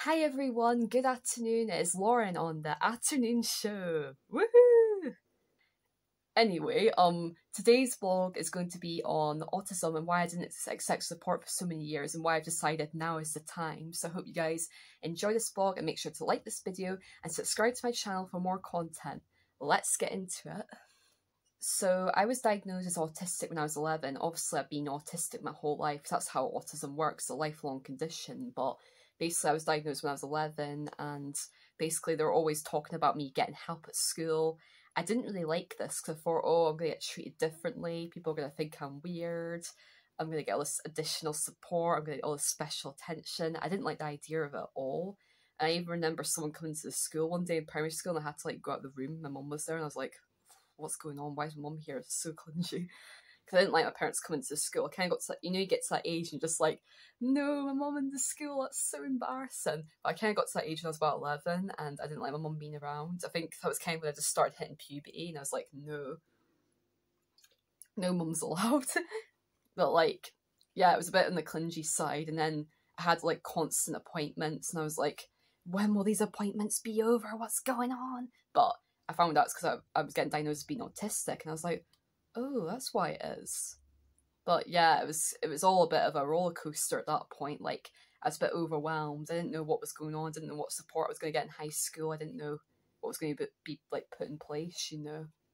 Hi everyone, good afternoon. It's Lauren on the afternoon show. Woohoo! Anyway, today's vlog is going to be on autism and why I didn't accept support for so many years and why I've decided now is the time. So I hope you guys enjoy this vlog and make sure to like this video and subscribe to my channel for more content. Let's get into it. So I was diagnosed as autistic when I was 11. Obviously I've been autistic my whole life. That's how autism works, a lifelong condition. But basically I was diagnosed when I was 11 and basically they were always talking about me getting help at school. I didn't really like this because I thought, oh, I'm going to get treated differently. People are going to think I'm weird. I'm going to get all this additional support. I'm going to get all this special attention. I didn't like the idea of it at all. And I even remember someone coming to the school one day in primary school and I had to go out of the room. My mum was there and I was like, what's going on? Why is my mum here? It's so cringy. Because I didn't like my parents coming to the school. I kind of got to that, you get to that age and just like, no, my mum in the school, that's so embarrassing. But I kind of got to that age when I was about 11 and I didn't like my mum being around. I think that was kind of when I just started hitting puberty and I was like, no mum's allowed. But like, yeah, it was a bit on the cringy side. And then I had like constant appointments and I was like, when will these appointments be over? What's going on? But I found out it's because I was getting diagnosed as being autistic and I was like, oh, that's why it is. But yeah, it was all a bit of a roller coaster at that point. Like, I was a bit overwhelmed. I didn't know what was going on. I didn't know what support I was going to get in high school. I didn't know what was going to be like put in place,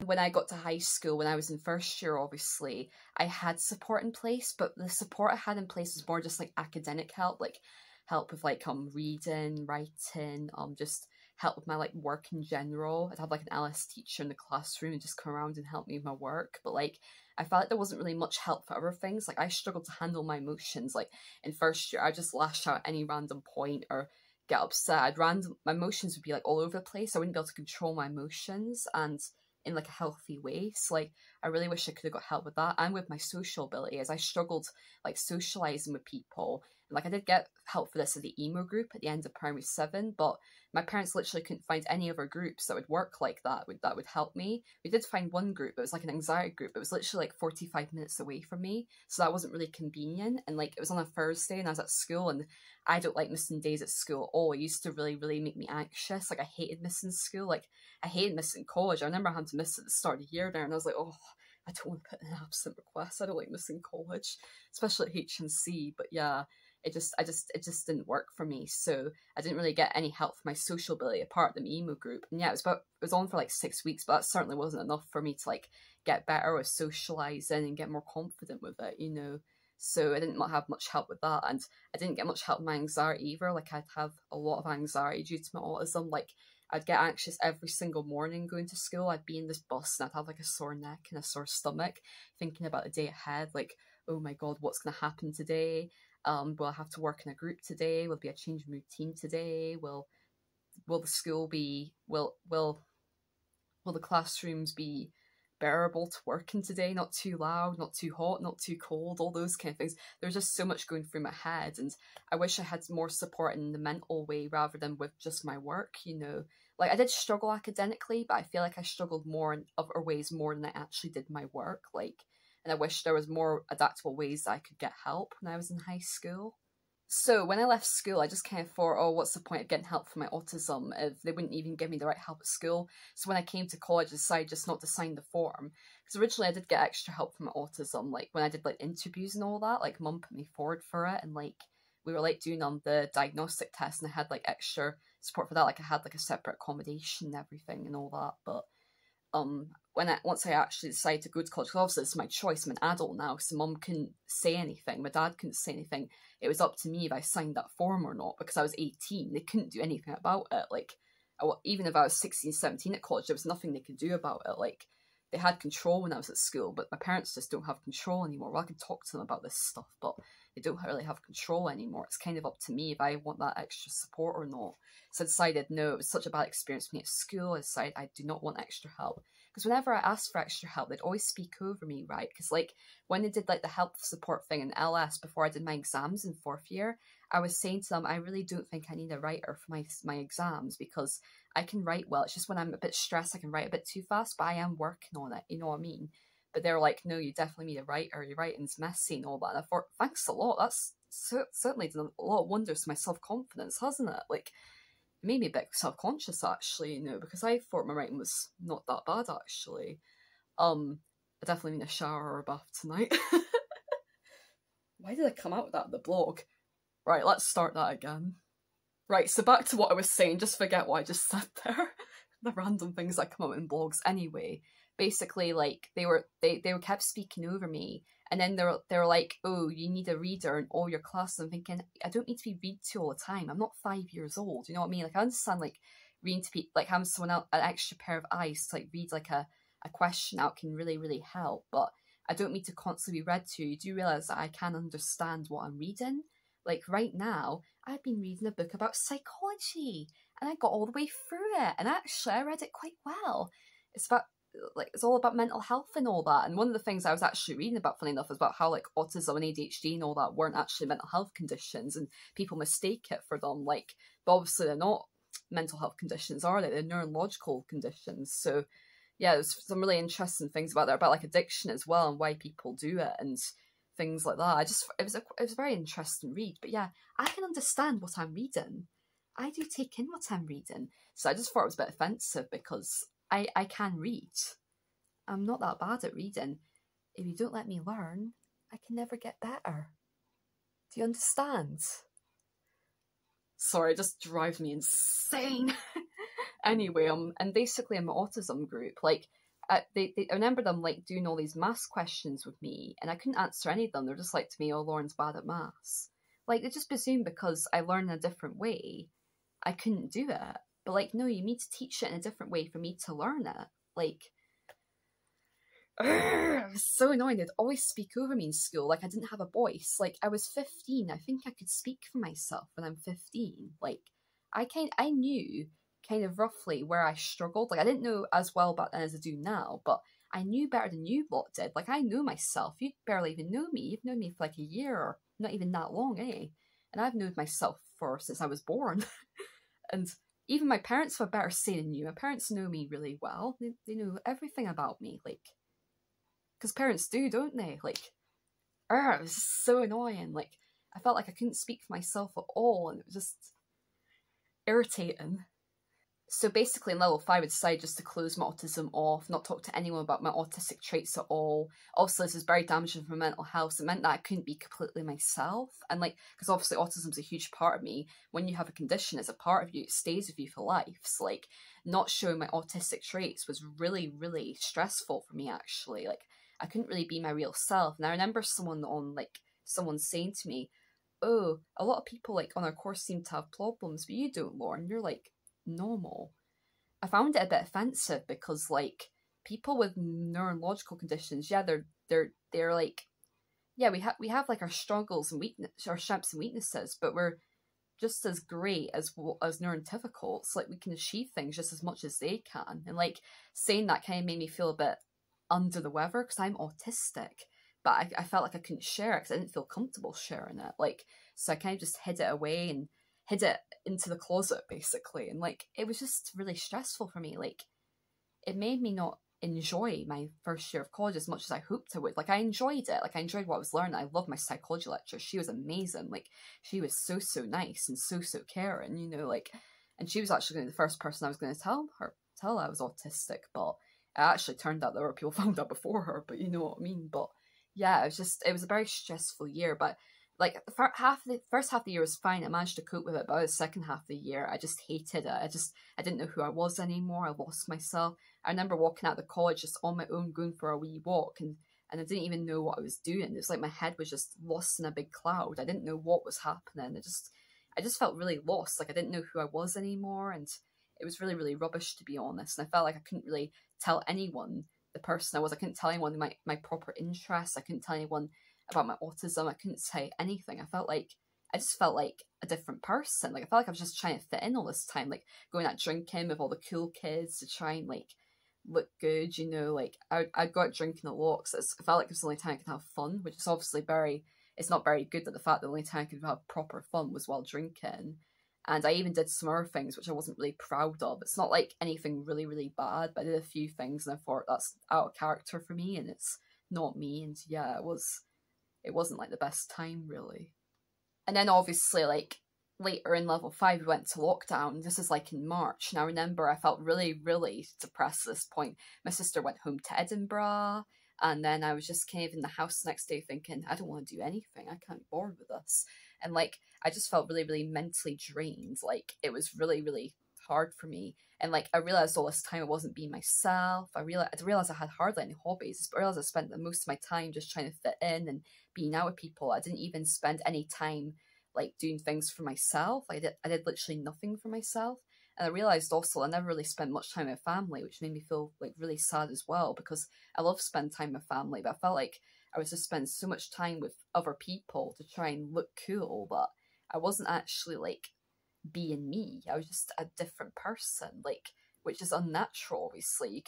When I got to high school, when I was in first year, obviously, I had support in place, but the support I had in place was more just like academic help, like help with like reading, writing, just help with my like work in general. I'd have like an LS teacher in the classroom and just come around and help me with my work. But like I felt like there wasn't really much help for other things. Like I struggled to handle my emotions. Like in first year, I just lash out at any random point or get upset. My emotions would be like all over the place. I wouldn't be able to control my emotions and in like a healthy way. So like I really wish I could have got help with that and with my social ability as I struggled like socializing with people. And like I did get help for this at the emo group at the end of primary 7, but my parents literally couldn't find any other groups that would work like that would help me. We did find one group, it was like an anxiety group. It was literally like 45 minutes away from me, so that wasn't really convenient. And like it was on a Thursday and I was at school and I don't like missing days at school at all. It used to really, really make me anxious. Like I hated missing school. Like I hated missing college. I remember having to miss at the start of the year there and I was like, oh, I don't want to put in an absent request. I don't like missing college, especially at HNC. But yeah, it just didn't work for me. So I didn't really get any help from my social ability apart from the emo group. And yeah, it was on for like 6 weeks, but that certainly wasn't enough for me to like get better with socializing and get more confident with it, So I didn't have much help with that, and I didn't get much help with my anxiety either. Like I'd have a lot of anxiety due to my autism. Like I'd get anxious every single morning going to school. I'd be in this bus and I'd have like a sore neck and a sore stomach, thinking about the day ahead. Like, oh my god, what's going to happen today? Will I have to work in a group today? Will there be a change in routine today? Will the school be will the classrooms be bearable to work in today? Not too loud, not too hot, not too cold, all those kind of things. There's just so much going through my head, and I wish I had more support in the mental way rather than with just my work, Like I did struggle academically, but I feel like I struggled more in other ways more than I actually did my work. And I wish there was more adaptable ways that I could get help when I was in high school. So when I left school, I just kind of thought, oh, what's the point of getting help for my autism if they wouldn't even give me the right help at school? So when I came to college, I decided just not to sign the form. Because originally I did get extra help for my autism. Like when I did like interviews and all that, like mum put me forward for it. And like we were like doing the diagnostic test and I had like extra support for that. Like I had like a separate accommodation and everything and all that. But once I actually decided to go to college, because obviously it's my choice, I'm an adult now, so mum couldn't say anything, my dad couldn't say anything. It was up to me if I signed that form or not, because I was 18, they couldn't do anything about it. Like, even if I was 16, 17 at college, there was nothing they could do about it. Like, they had control when I was at school, but my parents just don't have control anymore. Well, I can talk to them about this stuff, but they don't really have control anymore. It's kind of up to me if I want that extra support or not. So I decided, no, it was such a bad experience for me at school. I decided I do not want extra help. Because whenever I asked for extra help, they'd always speak over me, right? Because like when they did like the help support thing in LS before I did my exams in 4th year, I was saying to them, I really don't think I need a writer for my exams because I can write well. It's just when I'm a bit stressed, I can write a bit too fast, but I am working on it, you know what I mean? But they're like, no, you definitely need a writer, your writing's messy and all that. And I thought, thanks a lot, that's certainly done a lot of wonders to my self-confidence, hasn't it? Like, it made me a bit self-conscious, actually, you know, because I thought my writing was not that bad, actually. I definitely need a shower or a bath tonight. Why did I come out with that in the blog? Right, let's start that again. Right, so back to what I was saying, just forget what I just said there. The random things that come out in blogs anyway. Basically, like, they were kept speaking over me, and then they were like, oh, you need a reader in all your classes. I'm thinking, I don't need to be read to all the time. I'm not 5 years old, you know what I mean? Like, I understand, like, reading to people, like, having someone else, an extra pair of eyes to, like, read, like, a question out can really, really help, but I don't need to constantly be read to. You do realise that I can understand what I'm reading. Like, right now, I've been reading a book about psychology, and I got all the way through it, and actually, I read it quite well. It's about, like, it's all about mental health and all that, and one of the things I was actually reading about, funny enough, is about how, like, autism and ADHD and all that weren't actually mental health conditions, and people mistake it for them, like, but obviously they're not mental health conditions, are they? They're neurological conditions, so yeah, there's some really interesting things about there, about, like, addiction as well, and why people do it, and things like that. It was a very interesting read, but yeah, I can understand what I'm reading. I do take in what I'm reading, so I just thought it was a bit offensive because I can read. I'm not that bad at reading. If you don't let me learn, I can never get better. Do you understand? Sorry, it just drives me insane. Anyway, and basically in my autism group, like, I remember them, like, doing all these maths questions with me, and I couldn't answer any of them. They're just like to me, oh, Lauren's bad at maths. Like, they just presume because I learn in a different way, I couldn't do it. But, like, no, you need to teach it in a different way for me to learn it. Like, it was so annoying. They'd always speak over me in school, like I didn't have a voice. Like, I was 15. I think I could speak for myself when I'm 15. Like, I knew kind of roughly where I struggled. Like, I didn't know as well back then as I do now, but I knew better than you lot did. Like, I know myself. You barely even know me. You've known me for like a year, or not even that long, eh? And I've known myself since I was born. And even my parents have a better say than you. My parents know me really well. They know everything about me, like, because parents do, don't they? Like, it was just so annoying. Like, I felt like I couldn't speak for myself at all, and it was just irritating. So basically in level 5 I decided just to close my autism off, not talk to anyone about my autistic traits at all. Obviously this is very damaging for my mental health, so it meant that I couldn't be completely myself. And, like, because obviously autism's a huge part of me. When you have a condition, it's a part of you, it stays with you for life. So, like, not showing my autistic traits was really, really stressful for me, actually. Like, I couldn't really be my real self. And I remember someone saying to me, oh, a lot of people, like, on our course seem to have problems, but you don't, Lauren. You're, like, normal. I found it a bit offensive because, like, people with neurological conditions, yeah, they're like, yeah, we have like our struggles and our strengths and weaknesses, but we're just as great as neurotypicals. Like, we can achieve things just as much as they can. And, like, saying that kind of made me feel a bit under the weather because I'm autistic, but I felt like I couldn't share it because I didn't feel comfortable sharing it. Like, so I kind of just hid it away and hid it into the closet, basically. And, like, it was just really stressful for me. Like, it made me not enjoy my first year of college as much as I hoped I would. Like, I enjoyed it. Like, I enjoyed what I was learning. I loved my psychology lecturer. She was amazing. Like, she was so, so nice and so, so caring, you know, like, and she was actually going to be the first person I was going to tell I was autistic, but it actually turned out there were people found out before her, but you know what I mean. But yeah, it was a very stressful year, but, like, the first half of the year was fine. I managed to cope with it, but the second half of the year, I just hated it. I didn't know who I was anymore. I lost myself. I remember walking out of the college just on my own, going for a wee walk, and I didn't even know what I was doing. It was like my head was just lost in a big cloud. I didn't know what was happening. I just felt really lost. Like, I didn't know who I was anymore, and it was really, really rubbish, to be honest. And I felt like I couldn't really tell anyone the person I was. I couldn't tell anyone my proper interests. I couldn't tell anyone about my autism. I couldn't say anything. I just felt like a different person. Like, I felt like I was just trying to fit in all this time, like going out drinking with all the cool kids to try and, like, look good, you know. Like, I'd go out drinking a lot because I felt like it was the only time I could have fun, which is obviously it's not very good, that the fact that the only time I could have proper fun was while drinking. And I even did some other things which I wasn't really proud of. It's not like anything really, really bad, but I did a few things and I thought that's out of character for me and it's not me. And yeah, it wasn't like the best time, really. And then obviously, like, later in level 5, we went to lockdown. This is like in March. And I remember I felt really, really depressed at this point. My sister went home to Edinburgh. And then I was just kind of in the house the next day thinking, I don't want to do anything. I can't be bored with this. And like, I just felt really, really mentally drained. Like, it was really, really hard for me. And like, I realized all this time I wasn't being myself. I realized I had hardly any hobbies. I realized I spent the most of my time just trying to fit in and being out with people. I didn't even spend any time like doing things for myself. I did literally nothing for myself. And I realized also I never really spent much time with family, which made me feel like really sad as well, because I love spending time with family, but I felt like I was just spending so much time with other people to try and look cool that I wasn't actually like being me. I was just a different person, like, which is unnatural. Obviously, you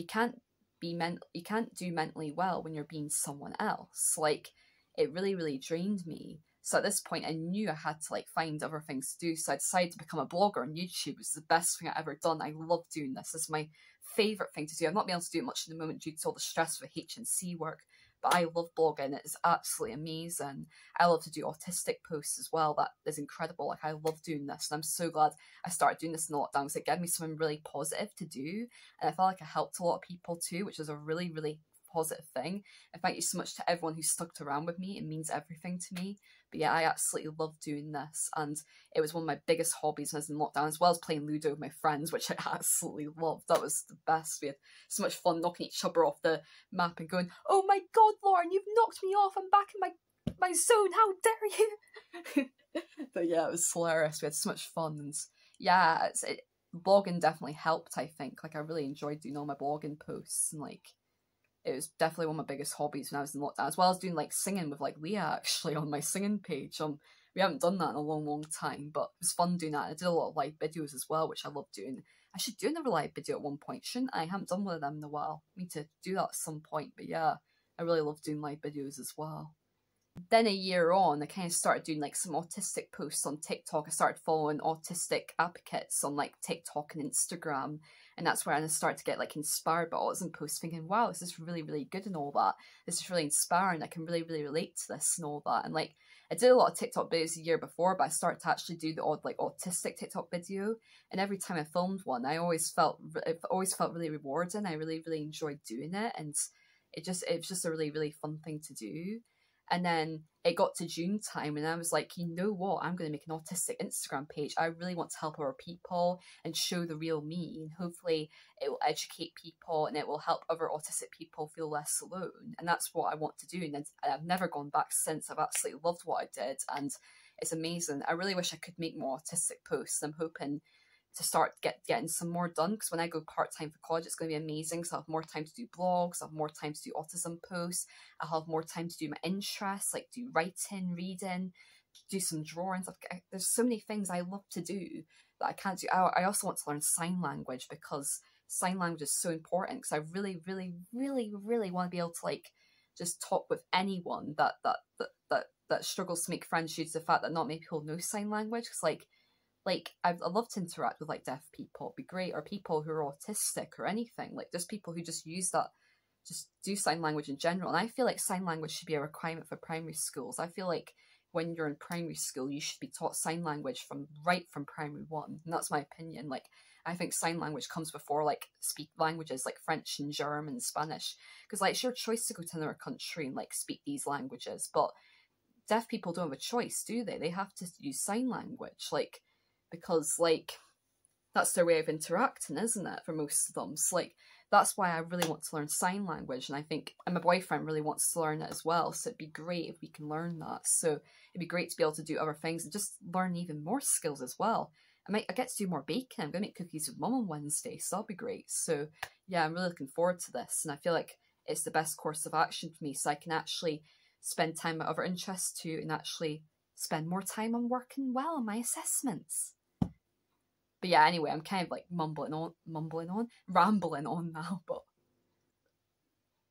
can't do mentally well when you're being someone else. Like, it really, really drained me. So at this point, I knew I had to like find other things to do. So I decided to become a blogger on YouTube, which is the best thing I've ever done. I love doing this. This is my favourite thing to do. I've not been able to do it much at the moment due to all the stress with H&C work, but I love blogging. It is absolutely amazing. I love to do autistic posts as well. That is incredible. Like, I love doing this, and I'm so glad I started doing this in lockdown because it gave me something really positive to do, and I felt like I helped a lot of people too, which is a really, really positive thing. And thank you so much to everyone who stuck around with me. It means everything to me. But yeah, I absolutely love doing this, and it was one of my biggest hobbies when I was in lockdown, as well as playing Ludo with my friends, which I absolutely loved. That was the best. We had so much fun knocking each other off the map and going, "Oh my god, Lauren, you've knocked me off, I'm back in my zone, how dare you!" But yeah, it was hilarious. We had so much fun, and yeah, blogging definitely helped, I think. Like, I really enjoyed doing all my blogging posts, and like, it was definitely one of my biggest hobbies when I was in lockdown, as well as doing like singing with like Leah actually on my singing page. We haven't done that in a long, long time, but it was fun doing that. I did a lot of live videos as well, which I love doing. I should do another live video at one point, shouldn't I? I haven't done one of them in a while. I need to do that at some point, but yeah, I really love doing live videos as well. Then a year on, I kind of started doing like some autistic posts on TikTok. I started following autistic advocates on like TikTok and Instagram, and that's where I started to get like inspired by autism posts, thinking, wow, this is really, really good and all that. This is really inspiring. I can really, really relate to this and all that. And like, I did a lot of TikTok videos a year before, but I started to actually do the odd like autistic TikTok video. And every time I filmed one, it always felt really rewarding. I really, really enjoyed doing it, and it was just a really, really fun thing to do. And then it got to June time, and I was like, you know what? I'm going to make an autistic Instagram page. I really want to help other people and show the real me. And hopefully it will educate people and it will help other autistic people feel less alone. And that's what I want to do. And I've never gone back since. I've absolutely loved what I did. And it's amazing. I really wish I could make more autistic posts. I'm hoping to start getting some more done, because when I go part-time for college, it's going to be amazing. So I'll have more time to do blogs, I'll have more time to do autism posts, I'll have more time to do my interests, like do writing, reading, do some drawings. There's so many things I love to do that I can't do. I also want to learn sign language, because sign language is so important, because I really, really, really, really want to be able to like just talk with anyone that struggles to make friends due to the fact that not many people know sign language. Because like I love to interact with like deaf people, it'd be great, or people who are autistic or anything. Like, there's people who just use that, just do sign language in general. And I feel like sign language should be a requirement for primary schools. I feel like when you're in primary school, you should be taught sign language from primary one. And that's my opinion. Like, I think sign language comes before like speak languages like French and German and Spanish. Because like, it's your choice to go to another country and like speak these languages, but deaf people don't have a choice, do they? They have to use sign language. Like, because like that's their way of interacting, isn't it, for most of them? So like, that's why I really want to learn sign language, and I think, and my boyfriend really wants to learn it as well, so it'd be great if we can learn that. So it'd be great to be able to do other things and just learn even more skills as well. I get to do more baking. I'm gonna make cookies with Mum on Wednesday, so that'll be great. So yeah, I'm really looking forward to this, and I feel like it's the best course of action for me, so I can actually spend time on other interests too, and actually spend more time on working well on my assessments. But yeah, anyway, I'm kind of like rambling on now,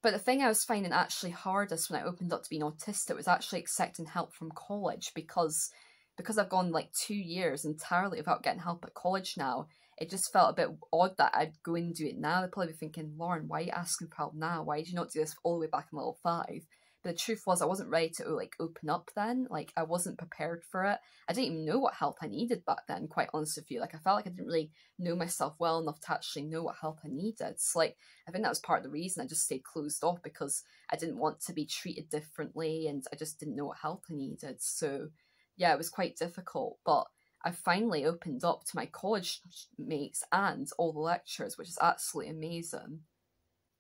but the thing I was finding actually hardest when I opened up to being autistic was actually accepting help from college, because I've gone like 2 years entirely without getting help at college now. It just felt a bit odd that I'd go and do it now. They'd probably be thinking, Lauren, why are you asking for help now? Why did you not do this all the way back in level 5? the truth was I wasn't ready to like open up then. Like I wasn't prepared for it. I didn't even know what help I needed back then, quite honest with you. Like I felt like I didn't really know myself well enough to actually know what help I needed. So like I think that was part of the reason I just stayed closed off, because I didn't want to be treated differently and I just didn't know what help I needed. So yeah, it was quite difficult, but I finally opened up to my college mates and all the lecturers, which is absolutely amazing.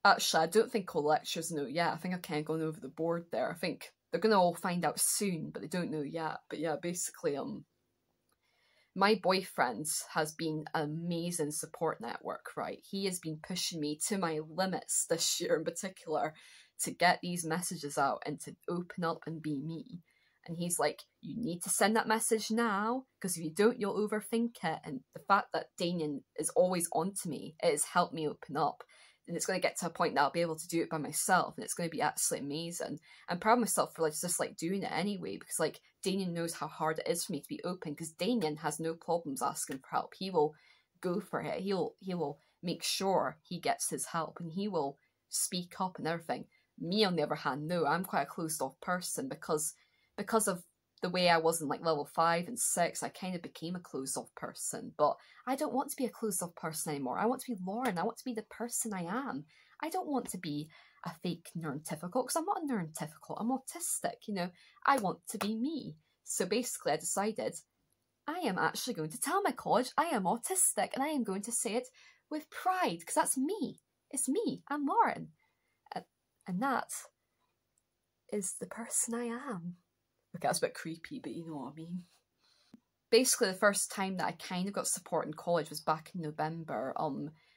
Actually, I don't think all the lecturers know yet. I think I've kind of gone over the board there. I think they're going to all find out soon, but they don't know yet. But yeah, basically, my boyfriend has been an amazing support network, right? He has been pushing me to my limits this year in particular to get these messages out and to open up and be me. And he's like, you need to send that message now, because if you don't, you'll overthink it. And the fact that Damien is always on to me, it has helped me open up. And it's going to get to a point that I'll be able to do it by myself, and it's going to be absolutely amazing. I'm proud of myself for like just like doing it anyway, because like Damien knows how hard it is for me to be open, because Damien has no problems asking for help. He will go for it. He will make sure he gets his help, and he will speak up and everything. Me, on the other hand, no, I'm quite a closed off person because of the way I was in like level 5 and 6, I kind of became a closed off person. But I don't want to be a closed off person anymore. I want to be Lauren. I want to be the person I am. I don't want to be a fake neurotypical, because I'm not a neurotypical. I'm autistic, you know. I want to be me. So basically I decided I am actually going to tell my college I am autistic, and I am going to say it with pride, because that's me. It's me. I'm Lauren. And that is the person I am. Okay, that's a bit creepy, but you know what I mean. Basically, the first time that I kind of got support in college was back in November.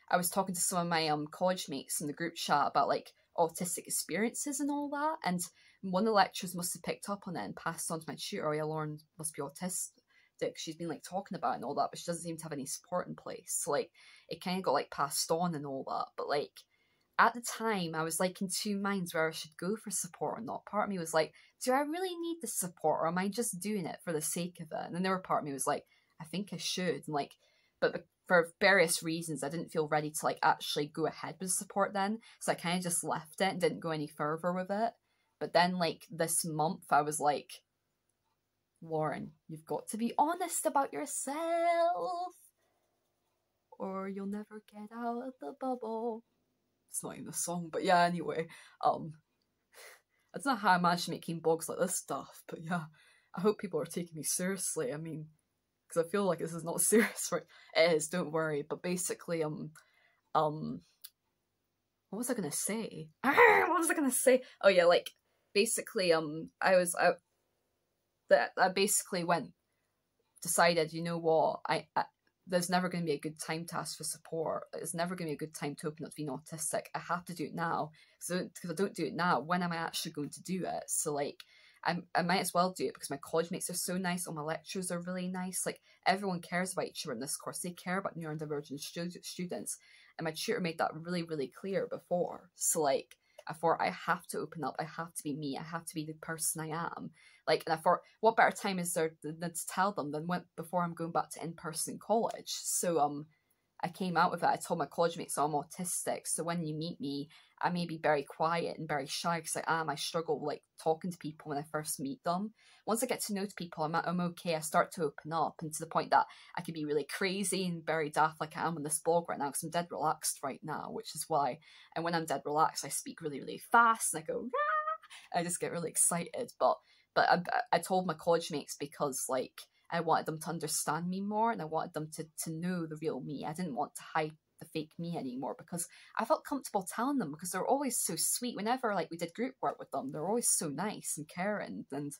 I was talking to some of my college mates in the group chat about like autistic experiences and all that, and one of the lecturers must have picked up on it and passed on to my tutor. Oh yeah, Lauren must be autistic. She's been like talking about it and all that, but she doesn't seem to have any support in place. So like it kind of got like passed on and all that. But like at the time, I was like in two minds where I should go for support or not. Part of me was like, do I really need the support, or am I just doing it for the sake of it? And then the other part of me was like, I think I should. And like, but for various reasons, I didn't feel ready to like actually go ahead with support then. So I kind of just left it and didn't go any further with it. But then like this month, I was like, Lauren, you've got to be honest about yourself, or you'll never get out of the bubble. It's not even a song, but yeah, anyway, I don't know how I managed to make blogs like this stuff, but yeah, I hope people are taking me seriously. I mean, because I feel like this is not serious, right? It is, don't worry. But basically, what was I gonna say? What was I gonna say? Oh yeah, like basically, I basically decided, you know what, there's never going to be a good time to ask for support. It's never going to be a good time to open up to being autistic. I have to do it now. So because I don't do it now, when am I actually going to do it? So like, I might as well do it, because my college mates are so nice. All my lecturers are really nice. Like everyone cares about each other in this course. They care about neurodivergent students. And my tutor made that really, really clear before. So like, I thought I have to open up. I have to be me. I have to be the person I am. Like, and I thought, what better time is there than to tell them than before I'm going back to in-person college? So I came out with it. I told my college mates I'm autistic. So when you meet me, I may be very quiet and very shy, because I am. I struggle like talking to people when I first meet them. Once I get to know people, I'm okay. I start to open up, and to the point that I can be really crazy and very daft like I am on this blog right now, because I'm dead relaxed right now, which is why. And when I'm dead relaxed, I speak really, really fast and I go, rah! I just get really excited. But I told my college mates because like I wanted them to understand me more, and I wanted them to know the real me. I didn't want to hide the fake me anymore, because I felt comfortable telling them, because they're always so sweet. Whenever like we did group work with them, they're always so nice and caring. And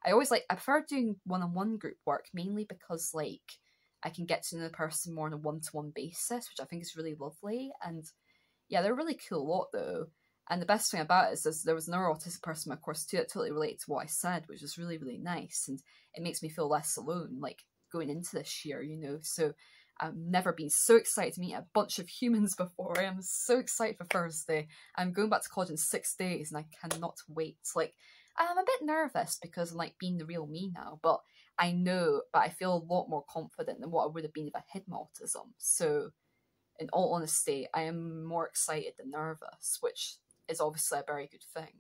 I prefer doing one-on-one group work, mainly because like I can get to know the person more on a one-to-one basis, which I think is really lovely. And yeah, they're a really cool lot though. And the best thing about it is there was another autistic person in my course too that totally related to what I said, which was really, really nice. And it makes me feel less alone, like going into this year, you know. So I've never been so excited to meet a bunch of humans before. I am so excited for Thursday. I'm going back to college in 6 days and I cannot wait. Like, I'm a bit nervous because I'm like being the real me now, but I feel a lot more confident than what I would have been if I hid my autism. So in all honesty, I am more excited than nervous, which is obviously a very good thing.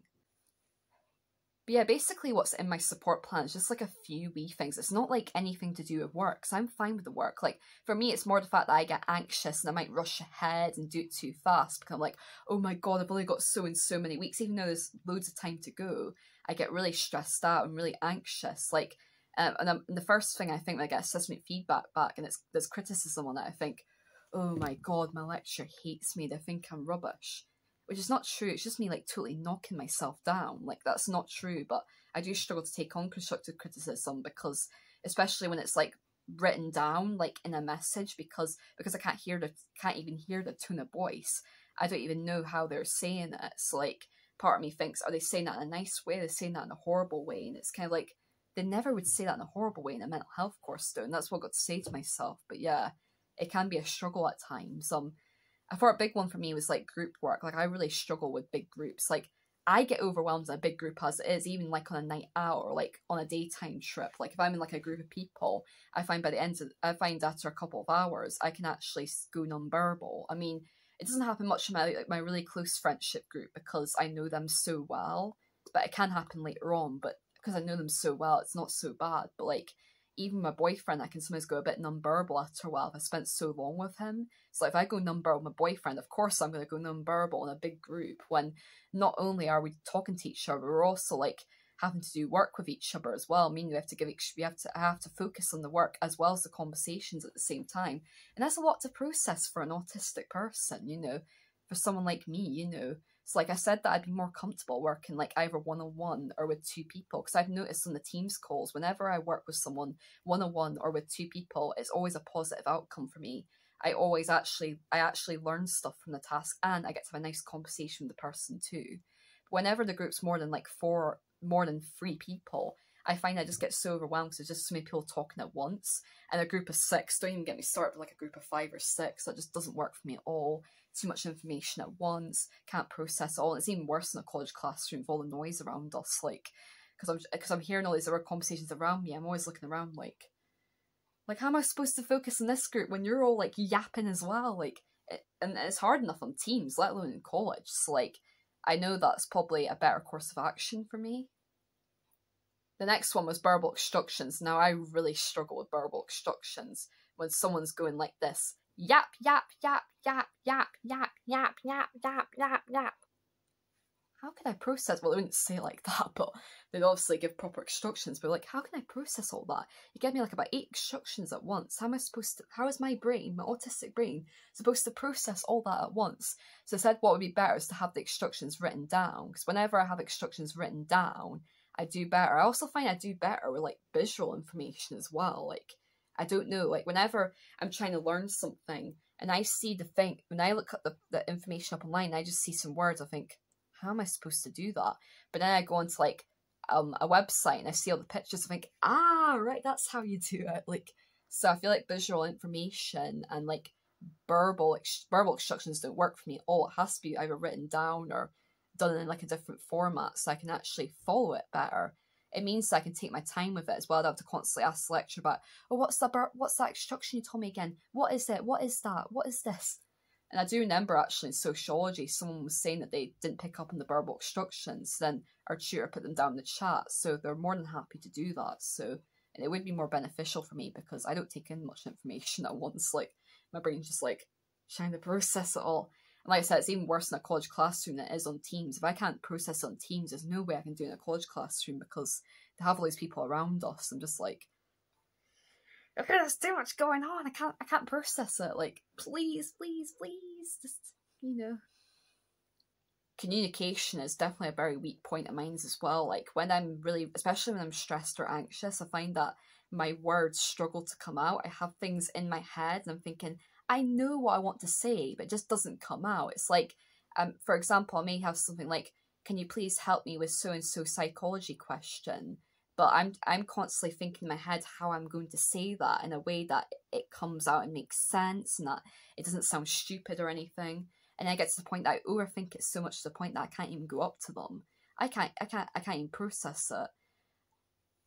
But yeah, basically what's in my support plan is just like a few wee things. It's not like anything to do with work, because I'm fine with the work. Like, for me, it's more the fact that I get anxious and I might rush ahead and do it too fast, because I'm like, oh my god, I've only got so and so many weeks, even though there's loads of time to go. I get really stressed out and really anxious. Like, and the first thing I think when I get assessment feedback back and there's criticism on it, I think, oh my god, my lecturer hates me, they think I'm rubbish. Which is not true. It's just me like totally knocking myself down. Like, that's not true. But I do struggle to take on constructive criticism, because especially when it's like written down like in a message, because I can't even hear the tone of voice. I don't even know how they're saying it. So like, part of me thinks, are they saying that in a nice way? Are they saying that in a horrible way? And it's kind of like, they never would say that in a horrible way in a mental health course though. And that's what I got to say to myself. But yeah, it can be a struggle at times. I thought a big one for me was like group work. Like, I really struggle with big groups. Like, I get overwhelmed in a big group as it is, even like on a night out or like on a daytime trip. Like, if I'm in like a group of people, I find after a couple of hours, I can actually go nonverbal. I mean, it doesn't happen much in my really close friendship group because I know them so well, but it can happen later on. But because I know them so well, it's not so bad. But like, even my boyfriend, I can sometimes go a bit nonverbal after a while if I spent so long with him. So if I go nonverbal with my boyfriend, of course I'm going to go nonverbal in a big group, when not only are we talking to each other, we're also like having to do work with each other as well. Meaning I have to focus on the work as well as the conversations at the same time. And that's a lot to process for an autistic person, you know, for someone like me, you know. So like I said, that I'd be more comfortable working like either one-on-one or with two people, because I've noticed on the Teams calls, whenever I work with someone one-on-one or with two people, it's always a positive outcome for me. I actually learn stuff from the task, and I get to have a nice conversation with the person too. But whenever the group's more than 3 people, I find I just get so overwhelmed because there's just so many people talking at once. And a group of 6, don't even get me started with like a group of 5 or 6. That just doesn't work for me at all. Too much information at once, can't process it all. And it's even worse in a college classroom with all the noise around us. Like, because I'm hearing all these other conversations around me, I'm always looking around like how am I supposed to focus on this group when you're all like yapping as well? Like, and it's hard enough on Teams, let alone in college. So like, I know that's probably a better course of action for me. The next one was verbal instructions. Now, I really struggle with verbal instructions when someone's going like this. Yap, yap, yap, yap, yap, yap, yap, yap, yap, yap, yap. How can I process? Well, they wouldn't say it like that, but they'd obviously give proper instructions. But like, how can I process all that? You give me like about 8 instructions at once. How is my brain, my autistic brain, supposed to process all that at once? So I said what would be better is to have the instructions written down. Because whenever I have instructions written down, I do better. I also find I do better with like visual information as well. Like, I don't know, like whenever I'm trying to learn something and I see the thing, when I look at the information up online, I just see some words, I think, how am I supposed to do that? But then I go onto like a website and I see all the pictures, I think, right, that's how you do it. Like, so I feel like visual information and like verbal instructions don't work for me at all. It has to be either written down or done in like a different format so I can actually follow it better. It means that I can take my time with it as well. I don't have to constantly ask the lecturer about, what's that instruction you told me again? What is it? What is that? What is this? And I do remember actually in sociology, someone was saying that they didn't pick up on the verbal instructions. Then our tutor put them down in the chat. So they're more than happy to do that. So, and it would be more beneficial for me because I don't take in much information at once. Like, my brain's just like trying to process it all. And like I said, it's even worse in a college classroom than it is on Teams. If I can't process it on Teams, there's no way I can do it in a college classroom because they have all these people around us. I'm just like, okay, there's too much going on. I can't process it. Like, please, just, you know. Communication is definitely a very weak point of mine as well. Like, when I'm really, especially when I'm stressed or anxious, I find that my words struggle to come out. I have things in my head and I'm thinking, I know what I want to say, but it just doesn't come out. It's like, for example, I may have something like, can you please help me with so-and-so psychology question? But I'm constantly thinking in my head how I'm going to say that in a way that it comes out and makes sense and that it doesn't sound stupid or anything. And I get to the point that I overthink it so much to the point that I can't even go up to them. I can't even process it.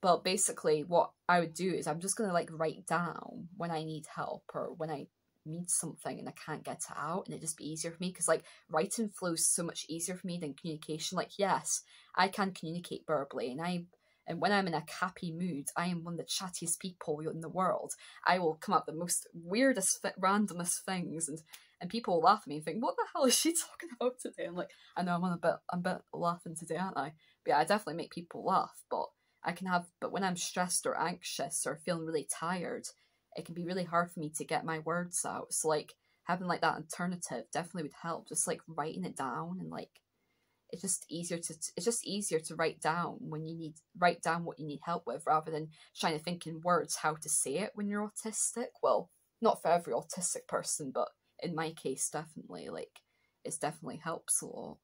But basically what I would do is I'm just going to like write down when I need help or when I means something and I can't get it out, and it'd just be easier for me, because like writing flows so much easier for me than communication. Like, yes, I can communicate verbally, and when I'm in a happy mood, I am one of the chattiest people in the world. I will come up with the most weirdest, randomest things, and people will laugh at me and think, what the hell is she talking about today? I'm like, I know, I'm a bit laughing today, aren't I? But yeah, I definitely make people laugh, but when I'm stressed or anxious or feeling really tired, it can be really hard for me to get my words out. So like having like that alternative definitely would help. Just like writing it down, and like it's just easier to write down write down what you need help with, rather than trying to think in words how to say it when you're autistic. Well, not for every autistic person, but in my case, definitely, like, it definitely helps a lot.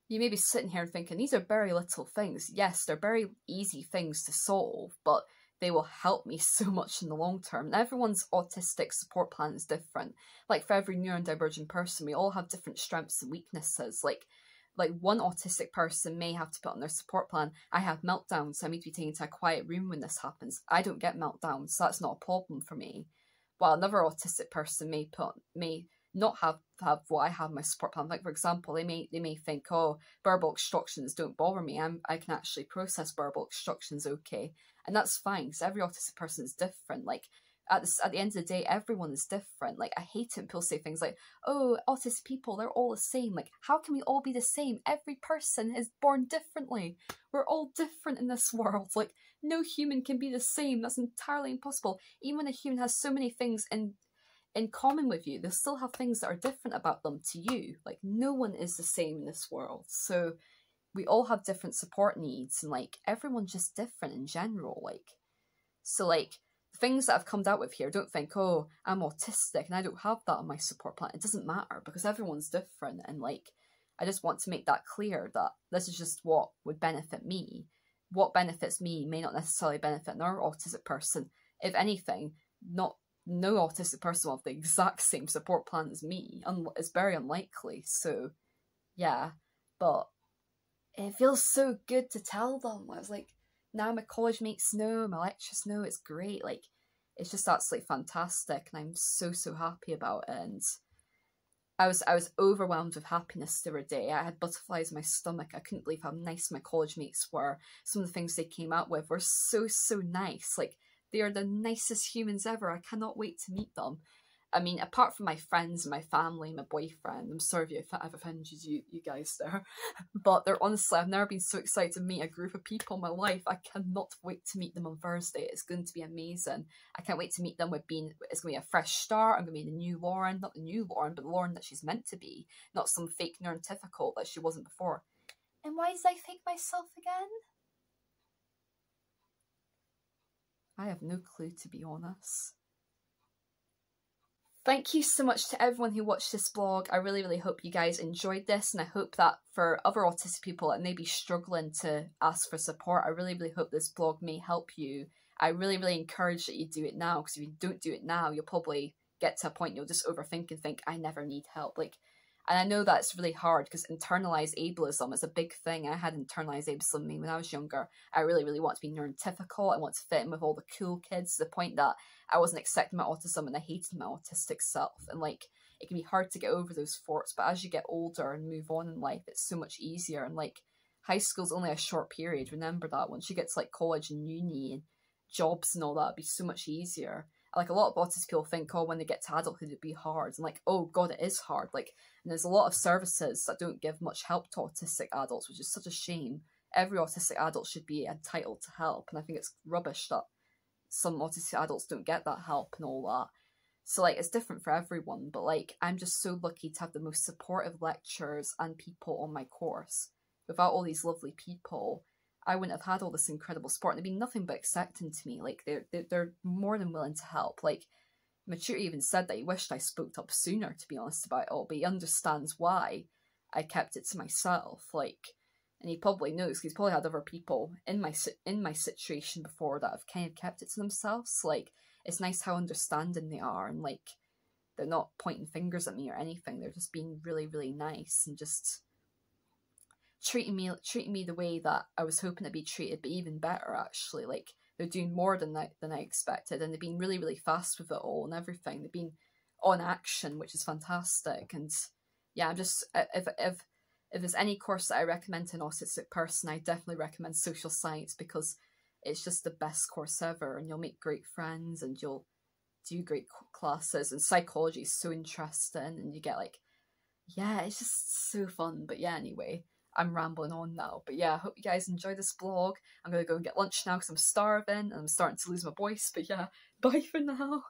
You may be sitting here thinking, these are very little things. Yes, they're very easy things to solve, but they will help me so much in the long term. And everyone's autistic support plan is different. Like, for every neurodivergent person, we all have different strengths and weaknesses. Like one autistic person may have to put on their support plan, I have meltdowns, so I need to be taken to a quiet room when this happens. I don't get meltdowns, so that's not a problem for me. While another autistic person may not have what I have in my support plan. Like, for example, they may think, oh, verbal instructions don't bother me. I can actually process verbal instructions okay. And that's fine, because every autistic person is different. Like, at the end of the day, everyone is different. Like, I hate it when people say things like, oh, autistic people, they're all the same. Like, how can we all be the same? Every person is born differently. We're all different in this world. Like, no human can be the same. That's entirely impossible. Even when a human has so many things in common with you, they'll still have things that are different about them to you. Like, no one is the same in this world. So we all have different support needs, and like everyone's just different in general. Like, so like the things that I've come out with here, don't think, oh, I'm autistic and I don't have that on my support plan. It doesn't matter, because everyone's different. And like, I just want to make that clear, that this is just what would benefit me. What benefits me may not necessarily benefit another autistic person. If anything, no autistic person will have the exact same support plan as me. It's very unlikely. So yeah, but it feels so good to tell them. I was like, now my college mates know, my lecturers know, it's great. Like, it's just absolutely fantastic, and I'm so happy about it. And I was overwhelmed with happiness the other day. I had butterflies in my stomach. I couldn't believe how nice my college mates were. Some of the things they came out with were so nice. Like, they are the nicest humans ever. I cannot wait to meet them. I mean, apart from my friends and my family and my boyfriend, I'm sorry if I've offended you guys there, but they're honestly, I've never been so excited to meet a group of people in my life. I cannot wait to meet them on Thursday. It's going to be amazing. I can't wait to meet them it's going to be a fresh start. I'm going to be the new Lauren, not the new Lauren, but the Lauren that she's meant to be, not some fake neurotypical that she wasn't before. And why did I fake myself again? I have no clue, to be honest. Thank you so much to everyone who watched this vlog. I really hope you guys enjoyed this, and I hope that for other autistic people that may be struggling to ask for support, I really hope this vlog may help you. I really encourage that you do it now, because if you don't do it now, you'll probably get to a point you'll just overthink and think, I never need help. Like, and I know that's really hard, because internalized ableism is a big thing. I had internalized ableism when I was younger. I really want to be neurotypical. I want to fit in with all the cool kids, to the point that I wasn't accepting my autism and I hated my autistic self. And like, it can be hard to get over those thoughts, but as you get older and move on in life, it's so much easier. And like, high school's only a short period. Remember that. Once you get to like college and uni and jobs and all that, it'd be so much easier. Like, a lot of autistic people think, oh, when they get to adulthood, it'd be hard. And like, oh God, it is hard. Like, and there's a lot of services that don't give much help to autistic adults, which is such a shame. Every autistic adult should be entitled to help. And I think it's rubbish that some autistic adults don't get that help and all that. So like, it's different for everyone. But like, I'm just so lucky to have the most supportive lecturers and people on my course. Without all these lovely people, I wouldn't have had all this incredible support, and it'd be nothing but accepting to me. Like, they're more than willing to help. Like, Maturity even said that he wished I spoke up sooner, to be honest, about it all, but he understands why I kept it to myself. Like, and he probably knows, because he's probably had other people in my situation before that have kind of kept it to themselves. Like, it's nice how understanding they are, and like, they're not pointing fingers at me or anything. They're just being really nice and just treating me the way that I was hoping to be treated, but even better, actually. Like, they're doing more than I expected, and they've been really, really fast with it all and everything. They've been on action, which is fantastic. And yeah, I'm just, if there's any course that I recommend to an autistic person, I definitely recommend social science, because it's just the best course ever, and you'll make great friends and you'll do great classes. And psychology is so interesting, and you get like, yeah, it's just so fun. But yeah, anyway, I'm rambling on now. But yeah, I hope you guys enjoy this vlog. I'm gonna go and get lunch now because I'm starving and I'm starting to lose my voice. But yeah, bye for now.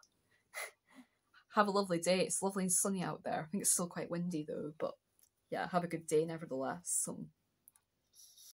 Have a lovely day. It's lovely and sunny out there. I think it's still quite windy though, but yeah, have a good day nevertheless.